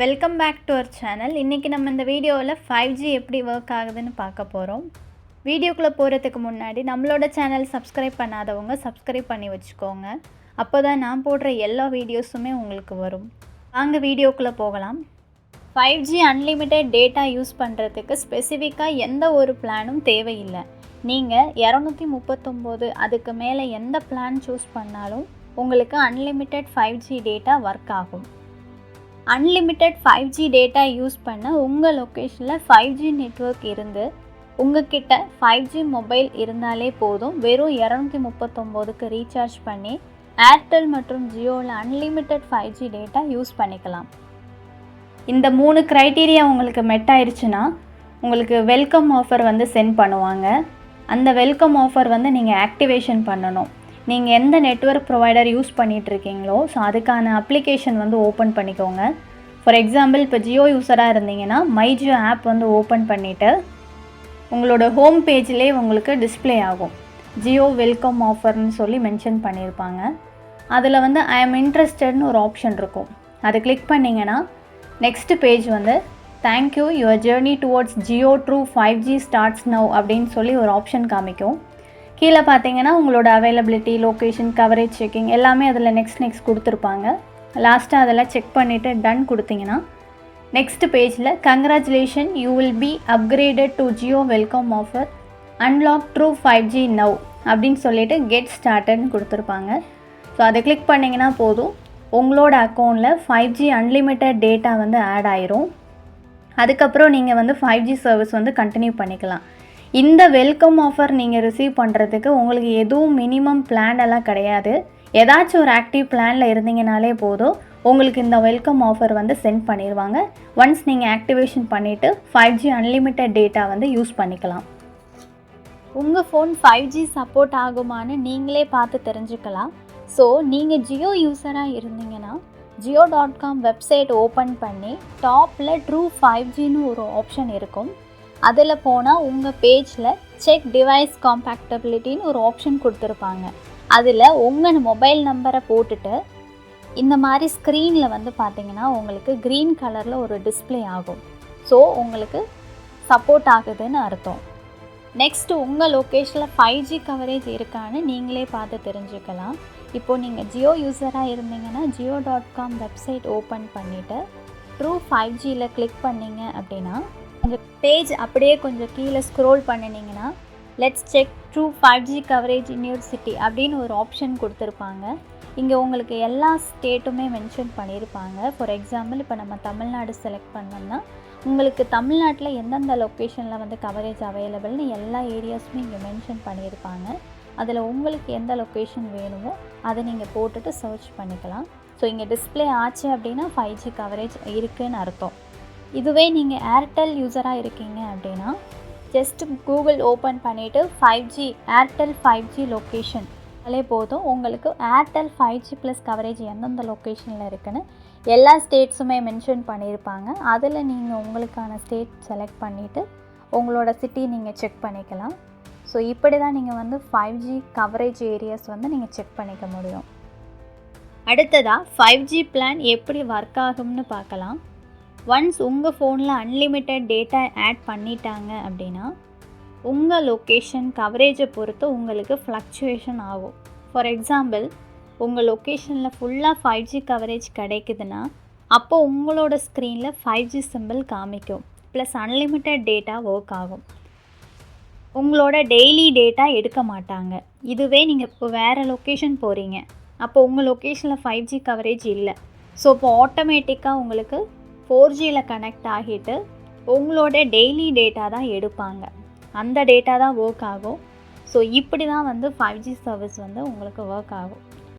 Welcome back to our channel. இன்றைக்கி நம்ம இந்த வீடியோவில் 5G எப்படி ஒர்க் ஆகுதுன்னு பார்க்க போகிறோம். வீடியோக்குள்ளே போகிறதுக்கு முன்னாடி நம்மளோட சேனல் சப்ஸ்கிரைப் பண்ணாதவங்க சப்ஸ்கிரைப் பண்ணி வச்சுக்கோங்க. அப்போ தான் நான் போடுற எல்லா வீடியோஸுமே உங்களுக்கு வரும். வாங்க வீடியோக்குள்ளே போகலாம். 5G அன்லிமிட்டெட் டேட்டா யூஸ் பண்ணுறதுக்கு ஸ்பெசிஃபிக்காக எந்த ஒரு பிளானும் தேவையில்லை. நீங்கள் 239 அதுக்கு மேலே எந்த பிளான் சூஸ் பண்ணாலும் உங்களுக்கு அன்லிமிட்டெட் 5G டேட்டா ஒர்க் ஆகும். அன்லிமிட்டெட் 5G டேட்டா யூஸ் பண்ண உங்கள் லொக்கேஷனில் 5G நெட்வொர்க் இருந்து உங்ககிட்ட 5G மொபைல் இருந்தாலே போதும். வெறும் 239க்கு ரீசார்ஜ் பண்ணி ஏர்டெல் மற்றும் ஜியோவில் அன்லிமிட்டெட் 5G டேட்டா யூஸ் பண்ணிக்கலாம். இந்த 3 க்ரைட்டீரியா உங்களுக்கு மெட் ஆயிடுச்சுன்னா உங்களுக்கு வெல்கம் ஆஃபர் சென்ட் பண்ணுவாங்க. அந்த வெல்கம் ஆஃபர் நீங்கள் ஆக்டிவேஷன் பண்ணணும். நீங்கள் எந்த நெட்வொர்க் ப்ரொவைடர் யூஸ் பண்ணிகிட்ருக்கீங்களோ அதுக்கான அப்ளிகேஷன் ஓப்பன் பண்ணிக்கோங்க. ஃபார் எக்ஸாம்பிள் இப்போ ஜியோ யூஸராக இருந்தீங்கன்னா மை ஜியோ ஆப் ஓப்பன் பண்ணிவிட்டு உங்களோட ஹோம் பேஜ்லேயே உங்களுக்கு டிஸ்பிளே ஆகும். ஜியோ வெல்கம் ஆஃபர்னு சொல்லி மென்ஷன் பண்ணியிருப்பாங்க. அதில் ஐ ஆம் இன்ட்ரெஸ்டட்னு ஒரு ஆப்ஷன் இருக்கும். அதை கிளிக் பண்ணிங்கன்னா next page thank you your journey towards Jio true 5G starts now அப்படின்னு சொல்லி ஒரு ஆப்ஷன் காமிக்கும். கீழே பார்த்தீங்கன்னா உங்களோட அவைலபிலிட்டி, லொக்கேஷன், கவரேஜ் செக்கிங் எல்லாமே அதில் நெக்ஸ்ட் கொடுத்துருப்பாங்க. லாஸ்ட்டாக அதெல்லாம் செக் பண்ணிவிட்டு டன் கொடுத்தீங்கன்னா நெக்ஸ்ட் பேஜில் congratulation you will be upgraded to Jio welcome offer unlock true 5G now அப்படின்னு சொல்லிவிட்டு கெட் ஸ்டார்டட்னு கொடுத்துருப்பாங்க. ஸோ அதை கிளிக் பண்ணிங்கன்னா போதும், உங்களோட அக்கௌண்ட்டில் 5G அன்லிமிட்டட் டேட்டா ஆட் ஆயிரும். அதுக்கப்புறம் நீங்கள் 5G சர்வீஸ் கண்டினியூ பண்ணிக்கலாம். இந்த வெல்கம் ஆஃபர் நீங்கள் ரிசீவ் பண்ணுறதுக்கு உங்களுக்கு எதுவும் மினிமம் பிளான் எல்லாம் கிடையாது. ஏதாச்சும் ஒரு ஆக்டிவ் பிளானில் இருந்தீங்கனாலே போதும், உங்களுக்கு இந்த வெல்கம் ஆஃபர் சென்ட் பண்ணிடுவாங்க. ஒன்ஸ் நீங்கள் ஆக்டிவேஷன் பண்ணிவிட்டு 5G அன்லிமிட்டட் டேட்டா யூஸ் பண்ணிக்கலாம். உங்கள் ஃபோன் 5G சப்போர்ட் ஆகுமான்னு நீங்களே பார்த்து தெரிஞ்சுக்கலாம். ஸோ நீங்கள் ஜியோ யூஸராக இருந்தீங்கன்னா jio.com வெப்சைட் ஓப்பன் பண்ணி டாப்பில் ட்ரூ 5Gன்னு ஒரு ஆப்ஷன் இருக்கும். அதில் போனால் உங்கள் பேஜில் செக் டிவைஸ் காம்பேக்டபிலிட்டின்னு ஒரு ஆப்ஷன் கொடுத்துருப்பாங்க. அதில் உங்கள் மொபைல் நம்பரை போட்டுட்டு இந்த மாதிரி ஸ்க்ரீனில் பார்த்தீங்கன்னா உங்களுக்கு க்ரீன் கலரில் ஒரு டிஸ்பிளே ஆகும். ஸோ உங்களுக்கு சப்போர்ட் ஆகுதுன்னு அர்த்தம். நெக்ஸ்ட்டு உங்கள் லொக்கேஷனில் 5G கவரேஜ் இருக்கான்னு நீங்களே பார்த்து தெரிஞ்சுக்கலாம். இப்போது நீங்கள் ஜியோ யூஸராக இருந்தீங்கன்னா jio.com வெப்சைட் ஓப்பன் பண்ணிவிட்டு ட்ரூ 5Gயில் கிளிக் பண்ணிங்க அப்படின்னா உங்கள் பேஜ் அப்படியே கொஞ்சம் கீழே ஸ்க்ரோல் பண்ணினீங்கன்னா let's check true 5G coverage in your city அப்படின்னு ஒரு ஆப்ஷன் கொடுத்துருப்பாங்க. இங்கே உங்களுக்கு எல்லா ஸ்டேட்டுமே மென்ஷன் பண்ணியிருப்பாங்க. ஃபார் எக்ஸாம்பிள் இப்போ நம்ம தமிழ்நாடு செலக்ட் பண்ணோம்னா உங்களுக்கு தமிழ்நாட்டில் எந்தெந்த லொக்கேஷனில் கவரேஜ் அவைலபிள்னு எல்லா ஏரியாஸுமே இங்கே மென்ஷன் பண்ணியிருப்பாங்க. அதில் உங்களுக்கு எந்த லொக்கேஷன் வேணுமோ அதை நீங்கள் போட்டுட்டு சர்ச் பண்ணிக்கலாம். ஸோ இங்கே டிஸ்பிளே ஆச்சு அப்படின்னா 5G கவரேஜ் இருக்குதுன்னு அர்த்தம். இதுவே நீங்கள் ஏர்டெல் யூஸராக இருக்கீங்க அப்படின்னா ஜஸ்ட் கூகுள் ஓப்பன் பண்ணிவிட்டு 5G ஏர்டெல் 5G லொக்கேஷன் அதே போதும், உங்களுக்கு ஏர்டெல் 5G ப்ளஸ் கவரேஜ் எந்தெந்த லொக்கேஷனில் இருக்குதுன்னு எல்லா ஸ்டேட்ஸுமே மென்ஷன் பண்ணியிருப்பாங்க. அதில் நீங்கள் உங்களுக்கான ஸ்டேட் செலக்ட் பண்ணிவிட்டு உங்களோட சிட்டி நீங்கள் செக் பண்ணிக்கலாம். ஸோ இப்படி தான் நீங்கள் 5G கவரேஜ் ஏரியாஸ் நீங்கள் செக் பண்ணிக்க முடியும். அடுத்ததாக 5G பிளான் எப்படி ஒர்க் ஆகும்னு பார்க்கலாம். ஒன்ஸ் உங்கள் ஃபோனில் அன்லிமிட்டட் டேட்டா ஆட் பண்ணிட்டாங்க அப்படின்னா உங்கள் லொக்கேஷன் கவரேஜை பொறுத்து உங்களுக்கு ஃப்ளக்சுவேஷன் ஆகும். ஃபார் எக்ஸாம்பிள் உங்கள் லொக்கேஷனில் ஃபுல்லாக 5G கவரேஜ் கிடைக்குதுன்னா அப்போது உங்களோட ஸ்க்ரீனில் 5G சிம்பிள் காமிக்கும், ப்ளஸ் அன்லிமிட்டட் டேட்டா ஒர்க் ஆகும். உங்களோட டெய்லி டேட்டா எடுக்க மாட்டாங்க. இதுவே நீங்கள் இப்போ வேறு லொக்கேஷன் போகிறீங்க, அப்போ உங்கள் லொக்கேஷனில் 5G கவரேஜ் இல்லை. ஸோ இப்போ ஆட்டோமேட்டிக்காக உங்களுக்கு 4Gயில் கனெக்ட் ஆகிட்டு உங்களோட டெய்லி டேட்டா தான் எடுப்பாங்க. அந்த டேட்டா தான் ஒர்க் ஆகும். ஸோ இப்படி தான் 5G சர்வீஸ் உங்களுக்கு ஒர்க் ஆகும்.